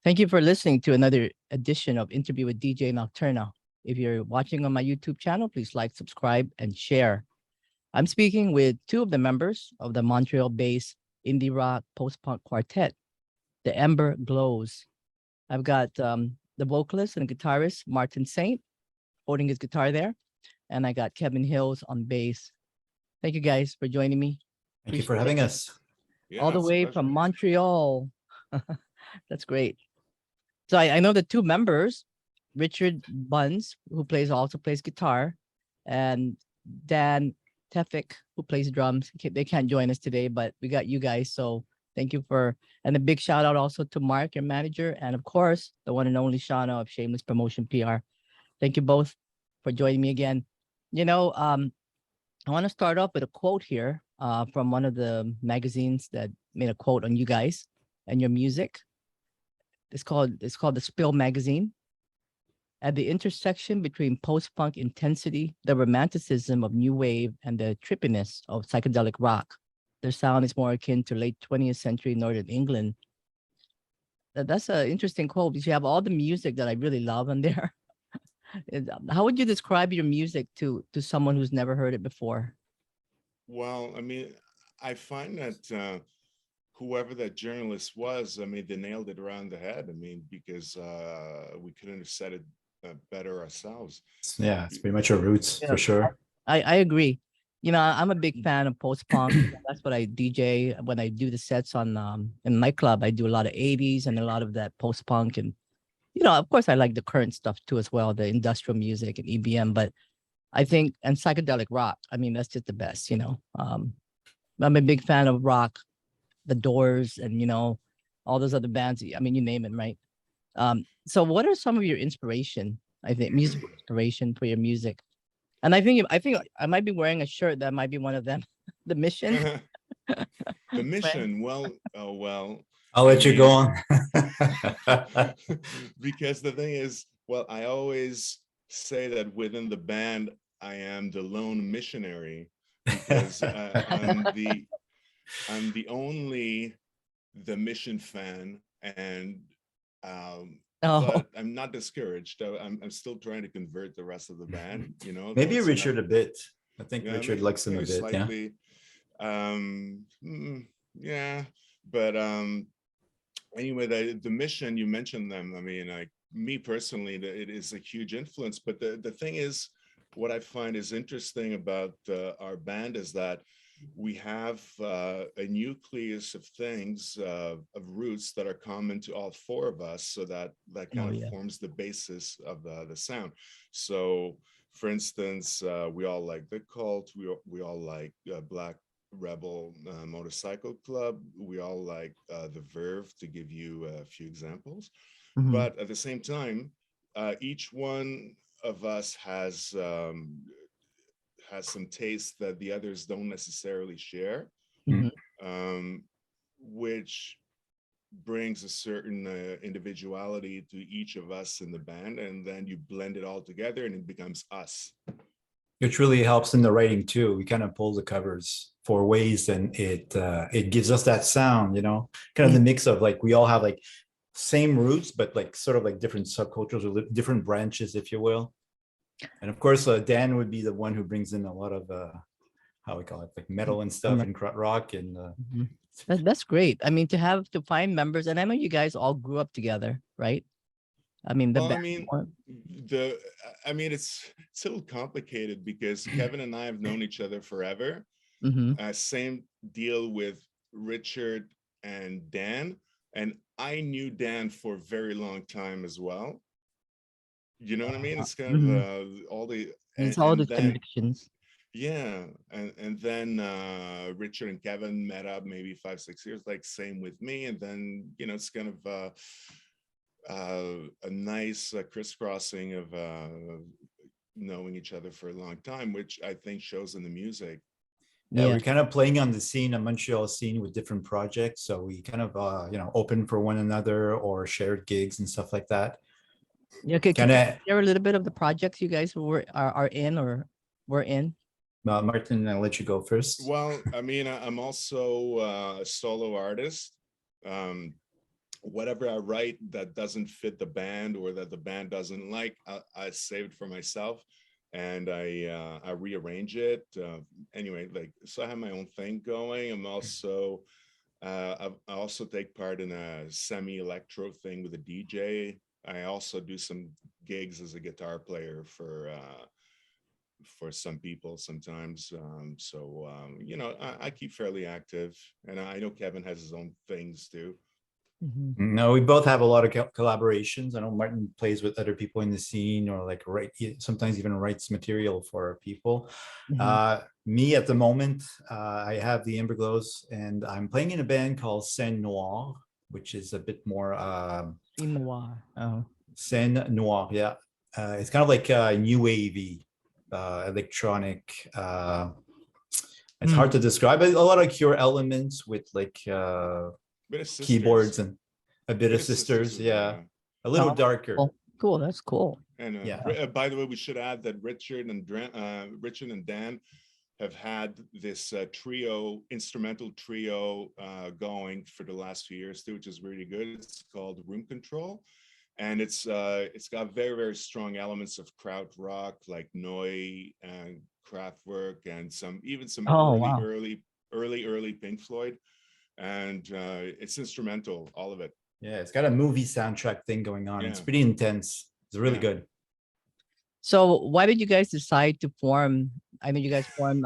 Thank you for listening to another edition of Interview with DJ Nocturna. If you're watching on my YouTube channel, please like, subscribe, and share. I'm speaking with two of the members of the Montreal-based indie rock post-punk quartet, the Ember Glows. I've got the vocalist and guitarist, Martin Saint, holding his guitar there. And I got Kevin Hills on bass. Thank you guys for joining me. Thank you for having us. Yeah, All the way from Montreal. That's great. So I know the two members, Richard Bunze, who also plays guitar, and Dan Stefik, who plays drums. They can't join us today, but we got you guys. So thank you and a big shout out also to Mark, your manager, and of course, the one and only Shauna of Shameless Promotion PR. Thank you both for joining me again. You know, I want to start off with a quote here from one of the magazines that made a quote on you guys and your music. It's called The Spill magazine. At the intersection between post-punk intensity, the romanticism of new wave, and the trippiness of psychedelic rock, their sound is more akin to late 20th century Northern England. That's an interesting quote because you have all the music that I really love on there. How would you describe your music to someone who's never heard it before? Well, I mean, I find that whoever that journalist was, I mean, they nailed it around the head. I mean, because we couldn't have said it better ourselves. Yeah, it's pretty much our roots for sure. I agree. You know, I'm a big fan of post-punk. That's what I DJ when I do the sets on in nightclub. I do a lot of 80s and a lot of that post-punk, and you know, of course, I like the current stuff too as well, the industrial music and EBM. But I think and psychedelic rock. I mean, that's just the best. You know, I'm a big fan of rock, The Doors, and you know, all those other bands. I mean, you name it, right? So what are some of your inspiration? I think musical inspiration for your music. And I think I might be wearing a shirt that might be one of them. The Mission. The Mission. Well, I'll let you go on. Because the thing is, well, I always say that within the band, I am the lone missionary because I'm the only The Mission fan, and but I'm not discouraged. I'm still trying to convert the rest of the band. You know, maybe Richard a bit. I think Richard likes him a bit. Slightly, yeah. But anyway, the Mission, you mentioned them. I mean, like me personally, it is a huge influence. But the thing is, what I find is interesting about our band is that we have a nucleus of things, of roots that are common to all four of us, so that kind of forms the basis of the sound. So, for instance, we all like The Cult. We all like Black Rebel Motorcycle Club. We all like The Verve, to give you a few examples. Mm-hmm. But at the same time, each one of us has some taste that the others don't necessarily share, mm-hmm. Which brings a certain individuality to each of us in the band, and then you blend it all together and it becomes us. Which really helps in the writing too. We kind of pull the covers for ways, and it gives us that sound, you know, kind of the mix of like we all have like same roots, but like sort of like different subcultures or different branches, if you will. And of course, Dan would be the one who brings in a lot of how we call it, like metal and stuff and rock, and that's great. I mean, to find members, and I know you guys all grew up together, right? I mean, it's a little complicated because Kevin and I have known each other forever. Mm-hmm. Same deal with Richard and Dan, and I knew Dan for a very long time as well. You know what I mean? It's kind of all the connections. Yeah, and then Richard and Kevin met up maybe 5-6 years, like same with me, and then you know it's kind of a nice crisscrossing of knowing each other for a long time, which I think shows in the music. Yeah, we're kind of playing on the scene, a Montreal scene with different projects, so we kind of open for one another or shared gigs and stuff like that. Yeah, okay. Can you share a little bit of the projects you guys are in or were in? Martin, I'll let you go first. Well, I mean, I'm also a solo artist. whatever I write that doesn't fit the band or that the band doesn't like, I save it for myself and I rearrange it. Anyway, like, so I have my own thing going. I'm also, I also take part in a semi-electro thing with a DJ. I also do some gigs as a guitar player for some people sometimes. You know, I keep fairly active, and I know Kevin has his own things too. No, we both have a lot of collaborations. I know Martin plays with other people in the scene, or like sometimes even writes material for people. Me at the moment, I have the Ember Glows, and I'm playing in a band called Noir, which is a bit more Noir. Oh. Noir, yeah. It's kind of like new wavy, electronic. It's hard to describe, but a lot of Cure elements with like keyboards and a bit of sisters, yeah. A little darker. Cool, that's cool. And by the way, we should add that Richard and Dan have had this instrumental trio going for the last few years too, which is really good. It's called Room Control, and it's got very, very strong elements of kraut rock like Noir and Kraftwerk, and some early Pink Floyd, and it's instrumental, all of it. Yeah, it's got a movie soundtrack thing going on. It's pretty intense. It's really good. So why did you guys decide to form? I mean, you guys formed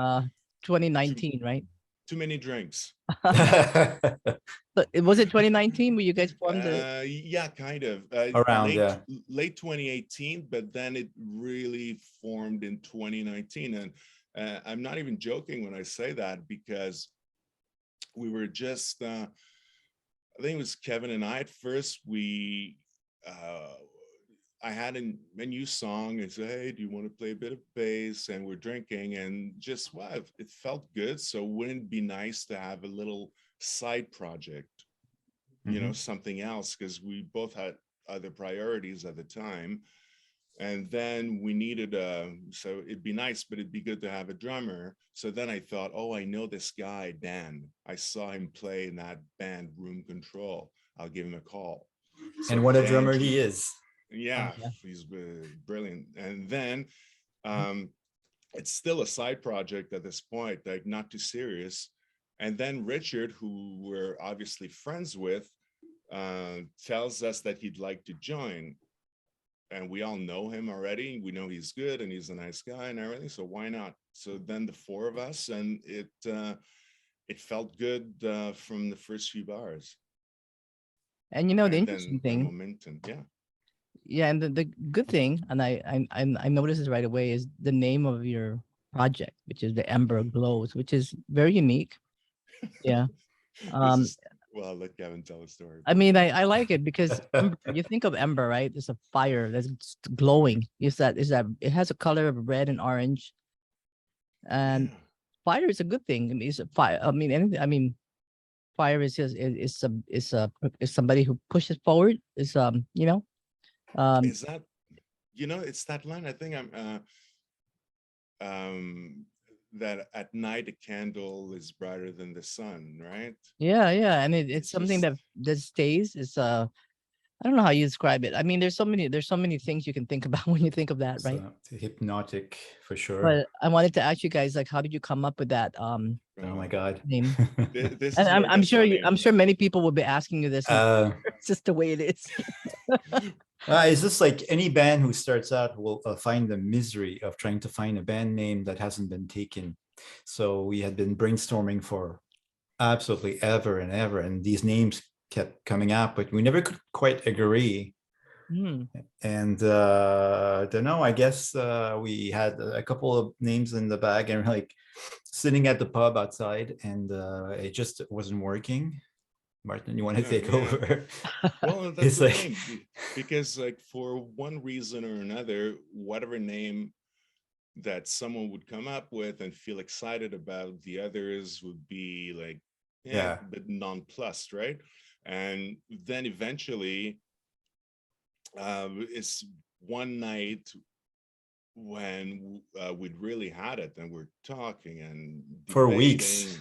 2019, right? Too many drinks. But was it 2019 where you guys formed yeah, kind of. Around late 2018, but then it really formed in 2019. And I'm not even joking when I say that, because we were just I think it was Kevin and I at first. I had a new song and said, hey, do you want to play a bit of bass? And we're drinking, and just, wow, it felt good. So wouldn't it be nice to have a little side project, you know, something else? Because we both had other priorities at the time. And then we needed so it'd be nice, but it'd be good to have a drummer. So then I thought, oh, I know this guy, Dan. I saw him play in that band, Room Control. I'll give him a call. So and what a drummer he is. Yeah, he's brilliant. And then it's still a side project at this point, like not too serious. And then Richard, who we're obviously friends with, tells us that he'd like to join. And we all know him already. We know he's good and he's a nice guy and everything. So why not? So then the four of us, and it felt good from the first few bars. And you know, the interesting thing, momentum, and the good thing, and I noticed this right away, is the name of your project, which is the Ember Glows, which is very unique. Yeah. Well, I'll let Gavin tell the story. I mean, I like it because you think of ember, right? It's a fire that's glowing. Is that it has a color of red and orange, and fire is a good thing. I mean, it's a fire. I mean, anything. I mean, fire is just is somebody who pushes forward. Is you know. Is that, you know, it's that line. I think that at night a candle is brighter than the sun, right? Yeah, and it's something that stays. It's I don't know how you describe it. I mean, there's so many things you can think about when you think of that, right? Hypnotic for sure. But I wanted to ask you guys, like, how did you come up with that oh my God. name? And I'm sure many people will be asking you this. It's just the way it is. It's just like any band who starts out will find the misery of trying to find a band name that hasn't been taken. So we had been brainstorming for absolutely ever and ever, and these names kept coming up, but we never could quite agree. And I don't know, I guess we had a couple of names in the bag, and we're like sitting at the pub outside, and it just wasn't working. Martin, you want to take over? Well, that's the thing, because like for one reason or another, whatever name that someone would come up with and feel excited about, the others would be like, but nonplussed, right? And then eventually, it's one night when we'd really had it, and we're talking and for weeks.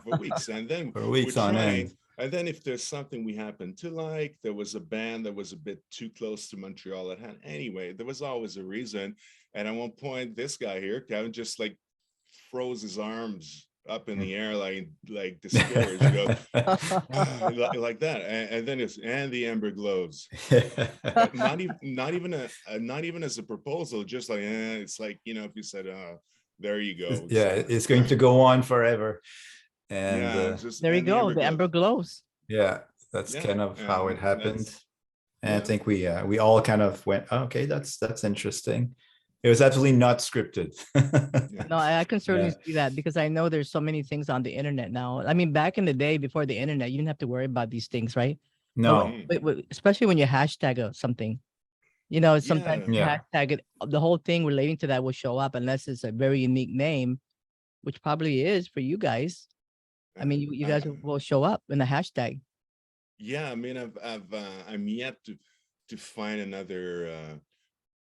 For weeks, and then for weeks on end. And then if there's something we happen to like, there was a band that was a bit too close to Montreal at hand. Anyway, there was always a reason. And at one point, this guy here, Kevin, just like froze his arms up in the air, like discouraged, go, like that. And then and the Ember glows. Not even as a proposal, just like, it's like, if you said, there you go. It's going to go on forever. And there you go. The Ember glows. Yeah, that's kind of how it happened. And I think we all kind of went, oh, okay, that's interesting. It was absolutely not scripted. No, I can certainly see that, because I know there's so many things on the internet now. I mean, back in the day before the internet, you didn't have to worry about these things, right? No. But especially when you hashtag something, sometimes you hashtag it, the whole thing relating to that will show up, unless it's a very unique name, which probably is for you guys. I mean, you guys will show up in the hashtag. Yeah, I mean, I'm yet to find another.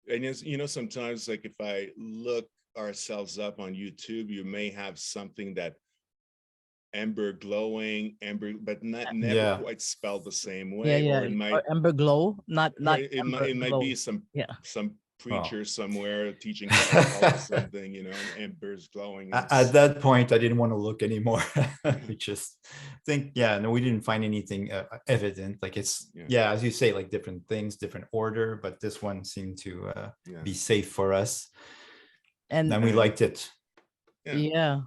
And sometimes, like, if I look ourselves up on YouTube, you may have something that Ember glowing, Ember, but never quite spelled the same way. Yeah. Or Ember glow, not. It might be some preacher somewhere teaching or something, and Ember's glowing. At that point, I didn't want to look anymore. We just think, we didn't find anything evident. Like it's, as you say, like different things, different order, but this one seemed to be safe for us. And we liked it. Yeah.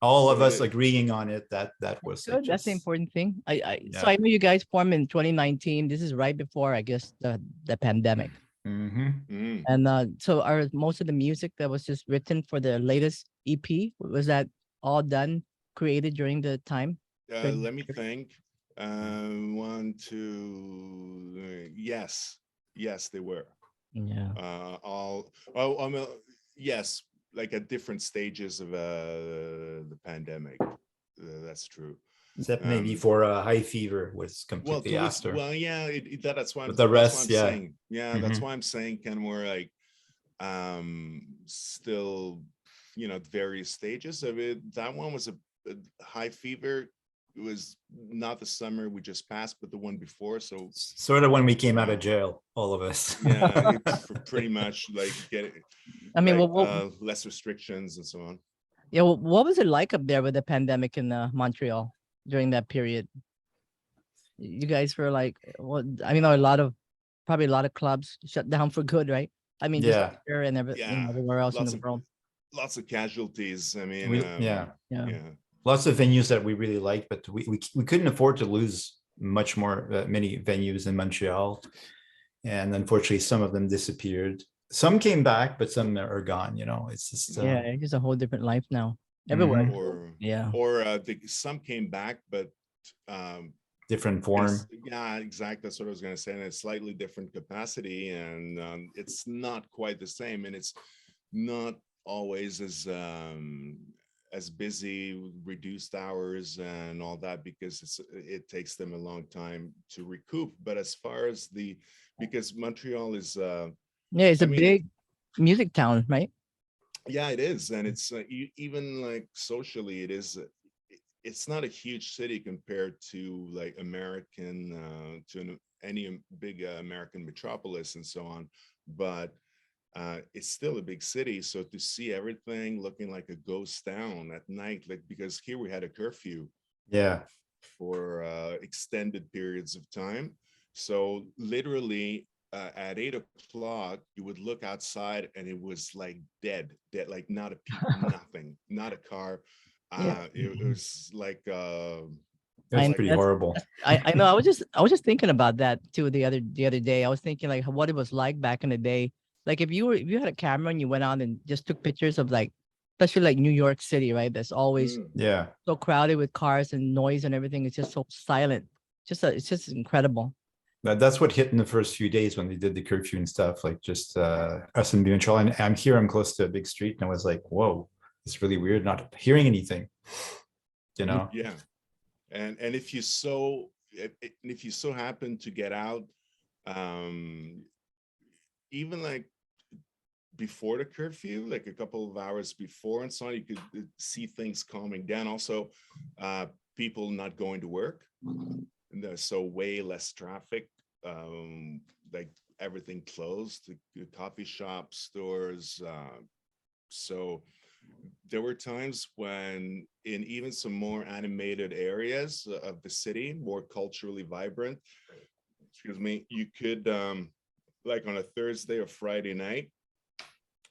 All of us agreeing on it. That was good. That's the important thing. So I know you guys formed in 2019. This is right before, I guess, the pandemic. And so are most of the music that was just written for the latest EP, was that all done, created during the time? Let me think. 1, 2, yes, they were. Yes, like at different stages of the pandemic. That's true. Except maybe for High Fever was completely after. Well, yeah, that's why. But the rest, saying. That's why I'm saying kind of more like, still, various stages of it. That one was a High Fever. It was not the summer we just passed, but the one before. So sort of when we came out of jail, all of us. Yeah, pretty much like less restrictions and so on. Yeah, well, what was it like up there with the pandemic in Montreal during that period? You guys were like, I mean, probably a lot of clubs shut down for good, right? I mean, just here and everywhere else in the world. Lots of casualties. I mean, Lots of venues that we really liked, but we couldn't afford to lose many venues in Montreal, and unfortunately, some of them disappeared. Some came back, but some are gone. It's just it's just a whole different life now everywhere. Or some came back, but different form. Exactly. That's what I was going to say. In a slightly different capacity, and it's not quite the same, and it's not always as busy, reduced hours and all that, because it takes them a long time to recoup. But as far as because Montreal is it's a big music town, right? Yeah, it is. And it's even like socially, it's not a huge city compared to like American, to any big American metropolis and so on. But it's still a big city. So to see everything looking like a ghost town at night, like, because here we had a curfew for extended periods of time. So literally, at 8 o'clock, you would look outside and it was like dead, like not a peep, nothing, not a car. It was like that's pretty horrible. I know. I was just thinking about that too the other day. I was thinking like what it was like back in the day. Like if you had a camera and you went out and just took pictures of like, especially like New York City, right? That's always so crowded with cars and noise and everything. It's just so silent. It's just incredible. That's what hit in the first few days when they did the curfew and stuff, like just us in Montreal. And I'm close to a big street, and I was like, whoa, it's really weird not hearing anything, Yeah. And if you so happen to get out, even like before the curfew, like a couple of hours before and so on, you could see things calming down. Also, people not going to work. So way less traffic. Like everything closed, the coffee shops, stores. So there were times when in even some more animated areas of the city, more culturally vibrant, excuse me, you could like on a Thursday or Friday night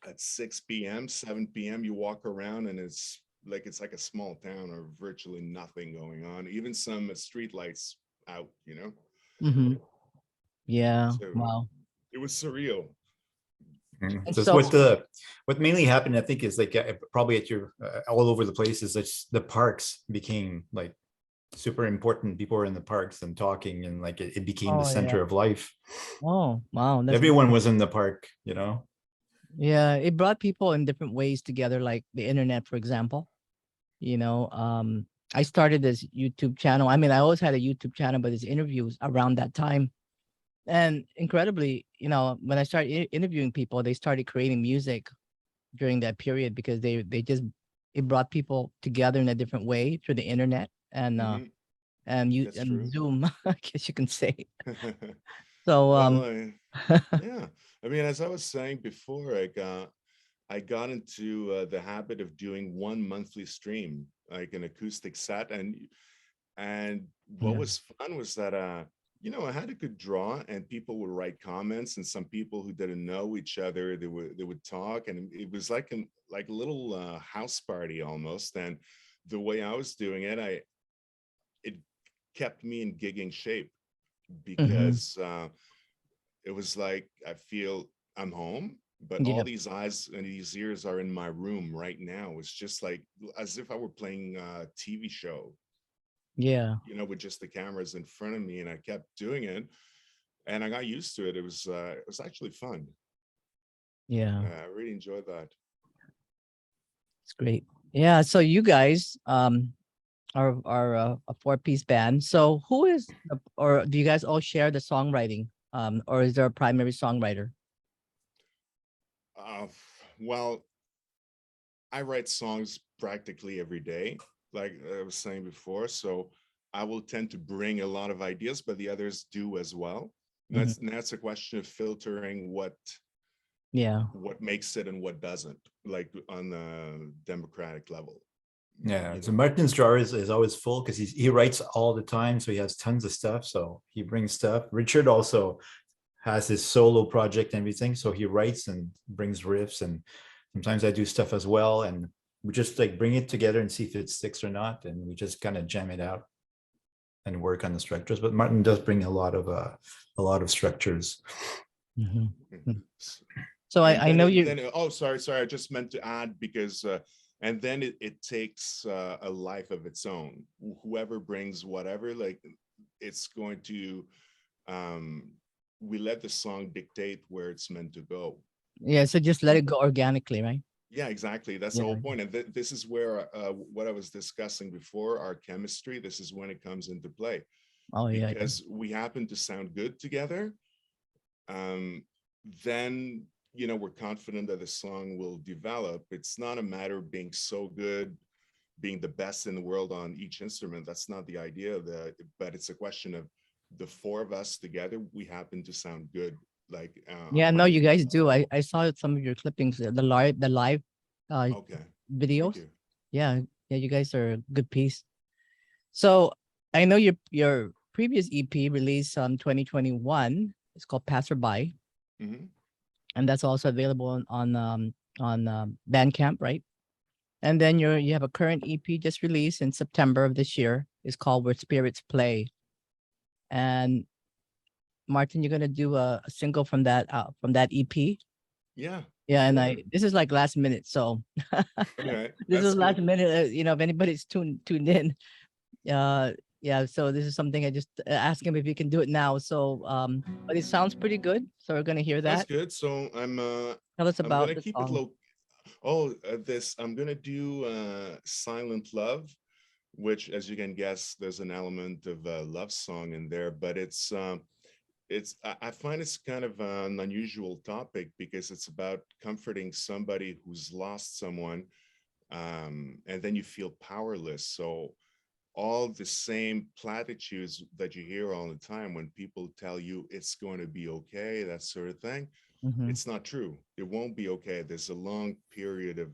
at 6 p.m., 7 p.m., you walk around and it's like a small town or virtually nothing going on. Even some street lights out, you know? Mm-hmm. Yeah. So Wow. it was surreal. And So so, what mainly happened, I think, is like probably at your all over the place is that the parks became like super important. People were in the parks and talking, and like it became the oh yeah. center of life. Oh wow. That's Everyone was in the park, you know. yeah. It brought people in different ways together, like the internet, for example. You know, I started this YouTube channel. I mean, I always had a YouTube channel, but it's interviews around that time. And incredibly, you know, when I started interviewing people, they started creating music during that period because they just it brought people together in a different way through the internet Mhm. and you That's and true. Zoom, I guess you can say. So Well, yeah. I mean, as I was saying before, I got into the habit of doing one monthly stream, like an acoustic set, and what yeah. was fun was that I had a good draw, and people would write comments, and some people who didn't know each other, they would talk, and it was like a little house party almost. And the way I was doing it, it kept me in gigging shape Hmm. because it was like I feel I'm home, but all Yeah. these eyes and these ears are in my room right now. It's just like as if I were playing a TV show, Yeah. with just the cameras in front of me, and I kept doing it, and I got used to it. It was actually fun. Yeah. I really enjoyed that. It's great. Yeah. So you guys are a four-piece band. So who is or do you guys all share the songwriting? Or is there a primary songwriter? Uh, well, I write songs practically every day, like I was saying before. So I will tend to bring a lot of ideas, but the others do as well. And Hmm. that's a question of filtering Yeah. what makes it and what doesn't, like on the democratic level. Yeah, You so know. Martin's drawer is always full because he writes all the time, so he has tons of stuff. So he brings stuff. Richard also has his solo project and everything, so he writes and brings riffs, and sometimes I do stuff as well, and we just like bring it together and see if it sticks or not, and we just kind of jam it out and work on the structures. But Martin does bring a lot of structures. Hmm. Mhm. So And I then know it you. then it- oh sorry, I just meant to add because and then it takes a life of its own. Whoever brings whatever, like it's going to um we let the song dictate where it's meant to go. Yeah. So just let it go organically, right? Yeah, exactly. That's the Yeah. whole point. And this is where what I was discussing before, our chemistry, this is when it comes into play Oh yeah. because we happen to sound good together. um, then we're confident that the song will develop. It's not a matter of being so good, being the best in the world on each instrument. That's not the idea of that, but it's a question of the four of us together, we happen to sound good, like Yeah. No, you guys do. I saw some of your clippings, the live uh okay, thank videos. you. Yeah. Yeah. You guys are a good piece. So I know your previous EP released 2021. It's called Passerby, Hmm. and that's also available on Bandcamp, right? And then you have a current EP just released in September of this year. It's called Where Spirits Play. And Martin, you're gonna do a single from that EP. Yeah, Yeah, and sure. I this is like last minute, so Okay, this that's is last good. minute. If anybody's tuned in, uh, yeah. So this is something I just asked him if he can do it now. So, but it sounds pretty good. So we're gonna hear That's that. good. So Tell us I'm about gonna the keep it song. low. Oh, this I'm gonna do Silent Love, which, as you can guess, there's an element of a love song in there, but I find it's kind of an unusual topic because it's about comforting somebody who's lost someone, and then you feel powerless. So all the same platitudes that you hear all the time when people tell you it's going to be okay, that sort of thing. Mhm. It's not true. It won't be okay. There's a long period of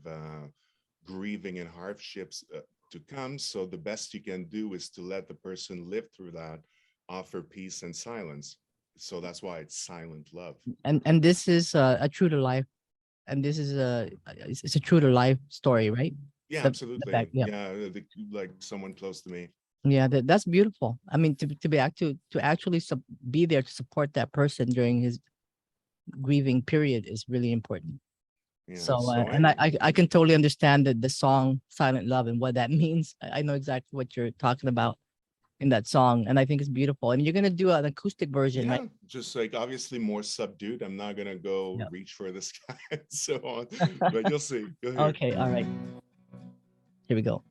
grieving and hardships to come. So the best you can do is to let the person live through that, offer peace and silence. So that's why it's silent love. And this is a true to life, and this is it's a true to life story, right? Yeah, The absolutely. yeah. Yeah, like someone close to me. Yeah, that's beautiful. I mean, to be to actually be there to support that person during his grieving period is really important. Yeah. So, So and I can totally understand the song "Silent Love" and what that means. I know exactly what you're talking about in that song, and I think it's beautiful. And you're gonna do an acoustic version, yeah, right? just like obviously more subdued. I'm not gonna go Yeah. reach for the sky and so on, but you'll see. You'll hear. Okay, all right. Here we go.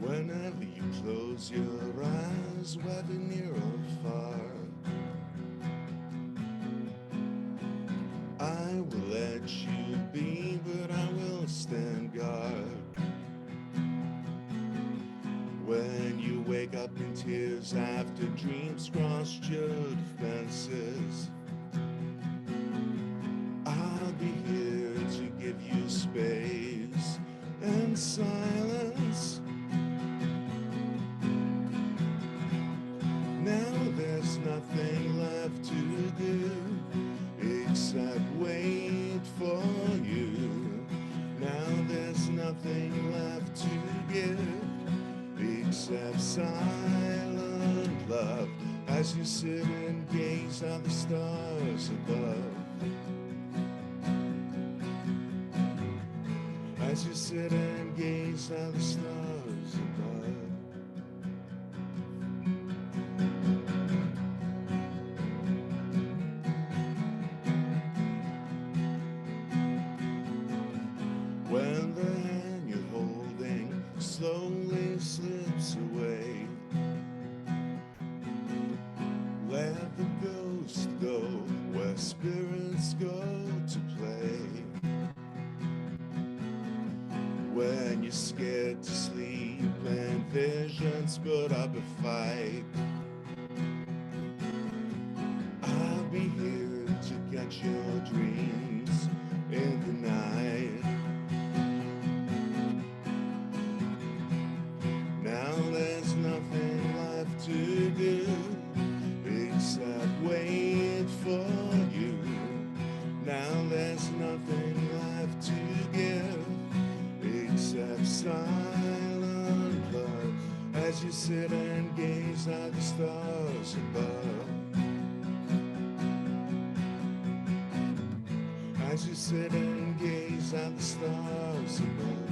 Whenever you close your eyes, whether near or far, I will let you be, but I will stand guard. When you wake up in tears after dreams crossed your defenses, I'll be here to give you space and silence. Now there's nothing left to do except wait for you. Now there's nothing left to give except silent love as you sit and gaze at the stars above. As you sit and gaze at the stars above. When the hand you're holding slowly slips away, let the ghost go where spirits go to play. When you're scared to sleep and visions put up a fight, I'll be here to catch your dreams in the night. Now there's nothing left to do except wait for you. Now there's nothing left to give except silent love as you sit and gaze at the stars above. As you sit and gaze at the stars above.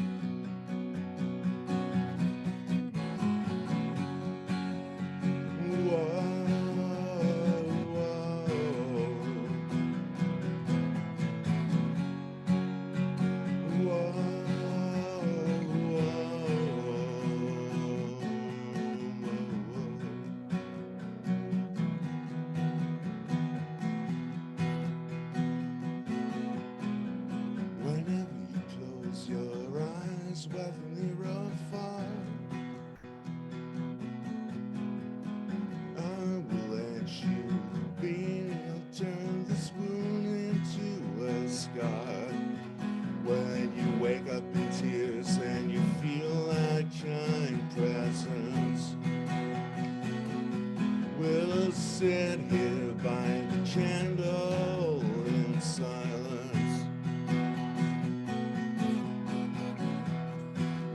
Sit here by the candle in silence.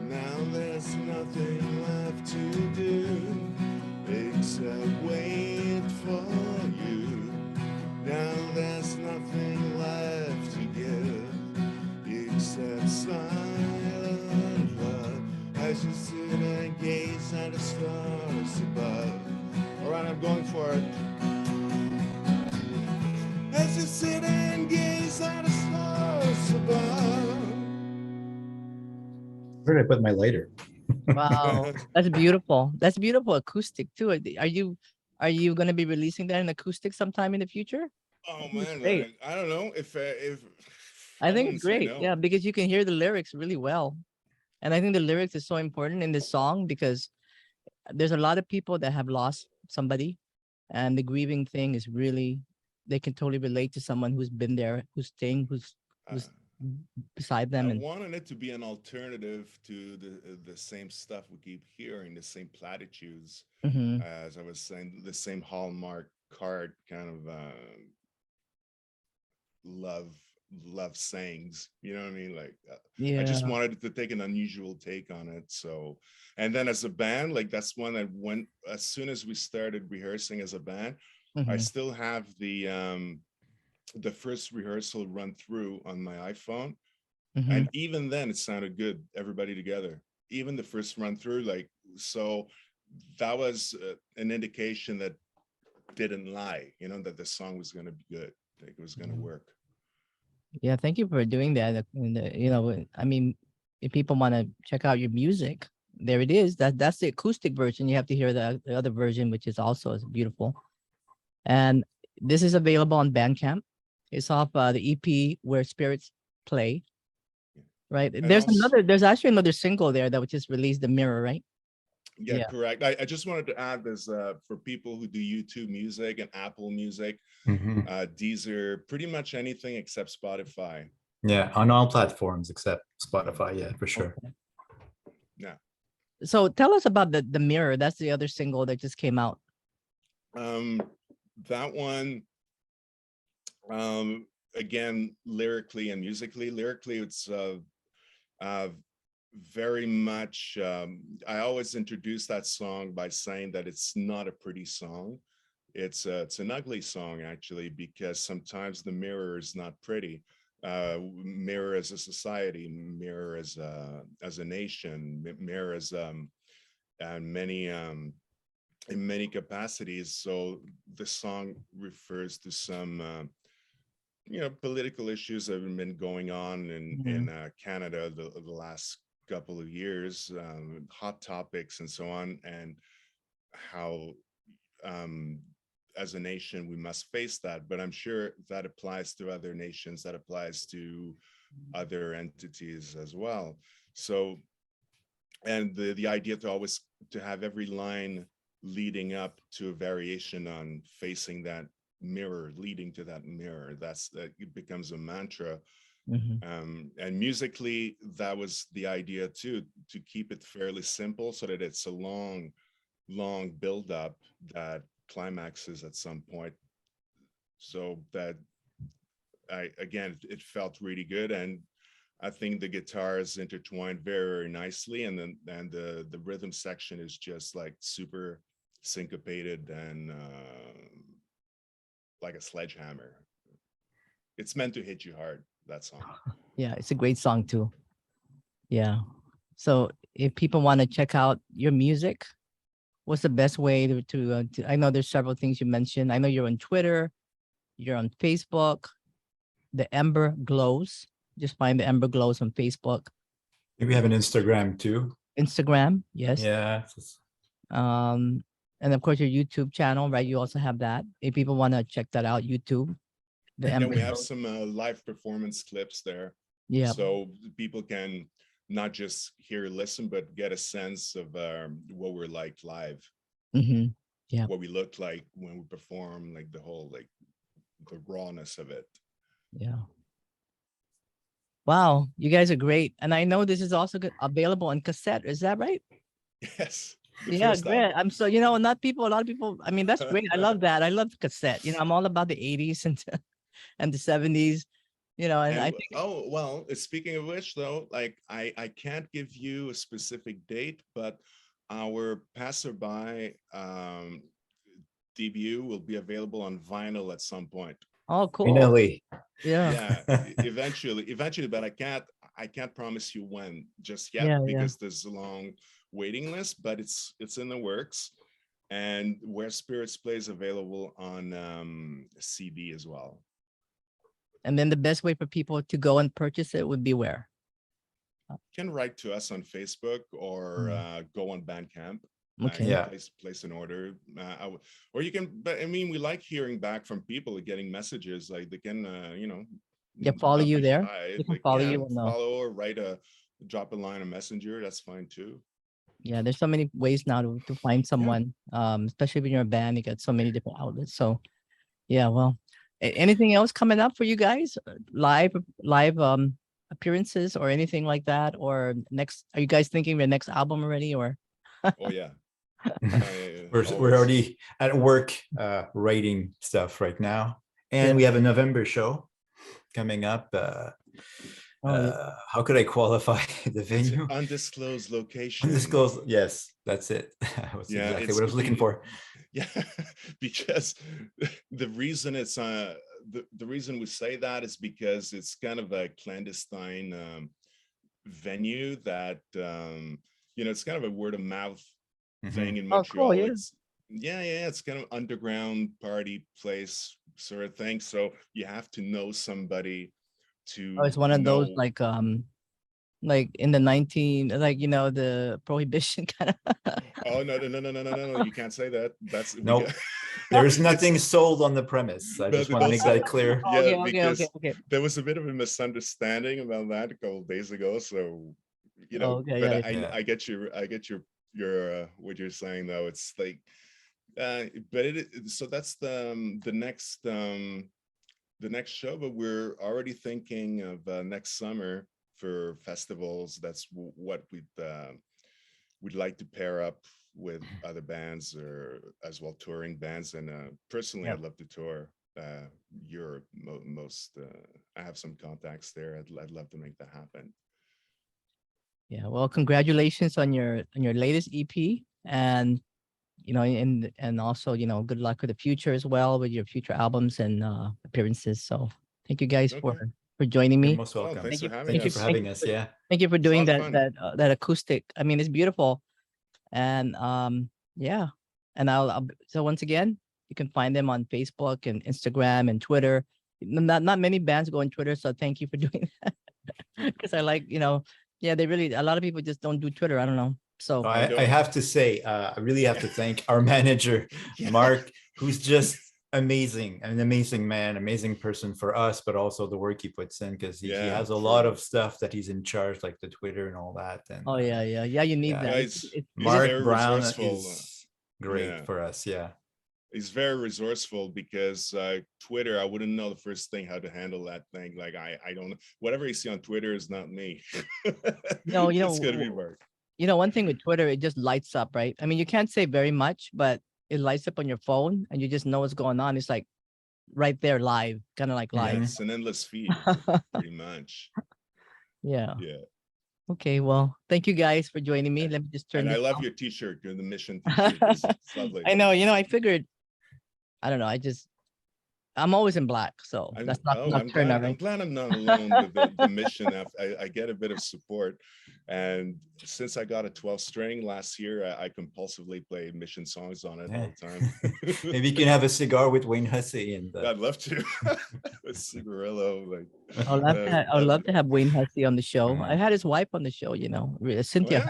Now there's nothing left to do except wait for you. Now there's nothing left to give except silent love as you sit and gaze at the stars above. All right, I'm going for it. As you sit and gaze at the stars above. Where did I put my lighter? Wow, that's beautiful. That's beautiful acoustic too. Are you going to be releasing that in acoustic sometime in the future? I Oh think it's man, great. I don't know if I I think it's wouldn't say great. no. Yeah, because you can hear the lyrics really well. And I think the lyrics is so important in this song because there's a lot of people that have lost somebody, and the grieving thing is really, they can totally relate to someone who's been there, who's staying, Uh, who's beside I them. And wanted it to be an alternative to the same stuff we keep hearing, the same platitudes, Mhm. as I was saying, the same Hallmark card kind of love love sayings. You know what I mean? Like I just Yeah. wanted to take an unusual take on it. So, and then as a band, like that's one that went as soon as we started rehearsing as a band. I Mhm. still have the first rehearsal run through on my iPhone. Mhm. And even then, it sounded good, everybody together. Even the first run through, like, so that was an indication that didn't lie, that the song was going to be good, like it was going to work. Yeah, thank you for doing that. And, I mean, if people want to check out your music, there it is. That's the acoustic version. You have to hear the other version, which is also as beautiful. And this is available on Bandcamp. It's off the EP Where Spirits Play, right? And also, There's actually another single there that was just released, The Mirror, right? yeah, Yeah. correct. I just wanted to add this for people who do YouTube music and Apple Music, Mhm. Deezer, pretty much anything except Spotify. Yeah, on all platforms except Spotify. Yeah, for sure. Okay. Yeah. So tell us about the Mirror. That's the other single that just came out. That one, again, lyrically and musically. Lyrically, it's uh, very much. I always introduce that song by saying that it's not a pretty song. It's an ugly song actually, because sometimes the mirror is not pretty. Mirror as a society, mirror as a nation, mirror as and many in many capacities. So the song refers to some political issues that have been going on in Mhm. Canada the last couple of years, hot topics and so on, and how um, as a nation we must face that. But I'm sure that applies to other nations, that applies to other entities as well. So, and the idea to always to have every line leading up to a variation on facing that mirror, leading to that mirror, that's that it becomes a mantra. Mhm. And musically, that was the idea too, to keep it fairly simple so that it's a long build up that climaxes at some point, so that it felt really good. And I think the guitars intertwined very nicely, and then the rhythm section is just like super syncopated and like a sledgehammer. It's meant to hit you hard, that song. Yeah, it's a great song too. Yeah. So if people want to check out your music, what's the best way to I know there's several things you mentioned. I know you're on Twitter, you're on Facebook, the Ember Glows. Just find the Ember Glows on Facebook, We have an Instagram too. Instagram, yes. Yeah. Um, and of course your YouTube channel, right? You also have that. If people want to check that out, YouTube, the Yeah, Ember we have Glows. some live performance clips there, Yeah. so people can not just hear, listen, but get a sense of what we're like live, Mm-hmm. Yeah. what we look like when we perform, like the whole, like the rawness of it. Yeah. Wow, you guys are great. And I know this is also available on cassette. Is that right? Yes, the Yeah, first great. album. I'm so, not people, a lot of people, I mean, that's great. I love that. I love cassette. I'm all about the 80s and the 70s, and I And think, oh well, speaking of which, though, like I can't give you a specific date, but our passerby debut will be available on vinyl at some point. oh, cool. Finally. Yeah. Yeah, eventually, but I can't promise you when just yet, Yeah. Yeah. because there's a long waiting list, but it's in the works. And Where Spirits plays available on CD as well. And then the best way for people to go and purchase it would be where? can write to us on Facebook or go on Bandcamp. Okay. Yeah. Place an order, or you can. But I mean, we like hearing back from people, getting messages. Like they can, follow not you be there. shy. They can Like, follow yeah, you on the. follow or drop a line on Messenger. That's fine too. Yeah, there's so many ways now to find someone. Especially when you're a band, you got so many different outlets. So, yeah. Well, anything else coming up for you guys? Live appearances or anything like that? Or next? Are you guys thinking of your next album already? Or Oh yeah. We're Always. already at work writing stuff right now, and we have a November show coming up. How could I qualify the venue? Undisclosed location. Undisclosed. Yes, that's it. That was exactly what I was looking for. Yeah, because the reason it's the reason we say that is because it's kind of a clandestine venue that it's kind of a word of mouth thing in Montreal. Oh, cool, yeah. It's kind of underground party place sort of thing. So you have to know somebody to. Oh, it's one of those know- like in the the prohibition kind of. Oh no! You can't say that. That's Nope. There's nothing sold on the premise. I just want to make that clear. Yeah, Okay. there was a bit of a misunderstanding about that a couple of days ago. So, but I get your what you're saying though. It's like, but so that's the next show. But we're already thinking of next summer for festivals. That's what we'd like to pair up with other bands or as well touring bands. And personally, I'd love to tour Europe most. I have some contacts there. I'd love to make that happen. Yeah, well, congratulations on your latest EP, and and also good luck with the future as well with your future albums and appearances. So thank you guys for joining me. You're most welcome. Thanks for Thank you for having us. Yeah. Thank you for doing a lot of that acoustic. I mean, it's beautiful, and yeah. And so once again, you can find them on Facebook and Instagram and Twitter. Not many bands go on Twitter, so thank you for doing that. Because I like a lot of people just don't do Twitter. I don't know. So I have to say, I really have to thank our manager, Mark, who's just amazing, an amazing man, amazing person for us, but also the work he puts in, because he has a lot of stuff that he's in charge, like the Twitter and all that. And you need that. It's Mark very Brown resourceful. is great for us. Yeah. He's very resourceful because Twitter, I wouldn't know the first thing how to handle that thing. Like I don't know. Whatever you see on Twitter is not me. No, it's gonna be Mark. One thing with Twitter, it just lights up, right? I mean, you can't say very much, but it lights up on your phone and you just know what's going on. It's like right there live, kind of like live. It's an endless feed, pretty much. Yeah. Yeah. Okay, well, thank you guys for joining me. Let me just turn And I this love off. your t-shirt. You're the Mission t-shirt. It's lovely. I know, I figured, I don't know, I'm always in black, so that's not I'm turn glad, right? I'm glad I'm not alone with the Mission. I get a bit of support. And since I got a 12-string last year, I compulsively play Mission songs on it all the time. Maybe you can have a cigar with Wayne Hussey. And I'd love to. With Cigarillo. I'd love to have Wayne Hussey on the show. I had his wife on the show, Cynthia,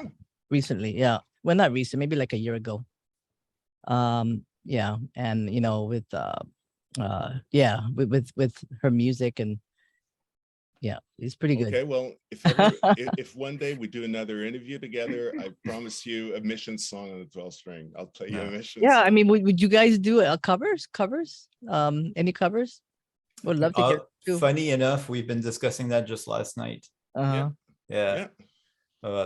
recently. Yeah. Well, not recent, maybe like a year ago. Yeah. And, with with her music, and it's pretty good. Okay, well, if one day we do another interview together, I promise you a Mission song on the 12-string. I'll play you a Mission song. I mean, would you guys do covers? Any covers? Would love to hear too. Funny enough, we've been discussing that just last night. Yeah.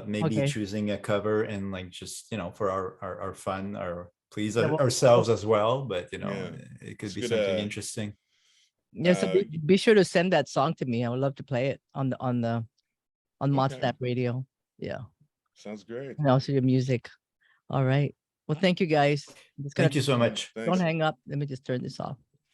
Maybe choosing a cover and just for our fun, or please ourselves as well, but it could be something interesting. Yeah, so be sure to send that song to me. I would love to play it on Montreal Radio. Yeah, sounds great. And also your music. All right. Well, thank you guys. Thank you so much. Don't hang up. Let me just turn this off.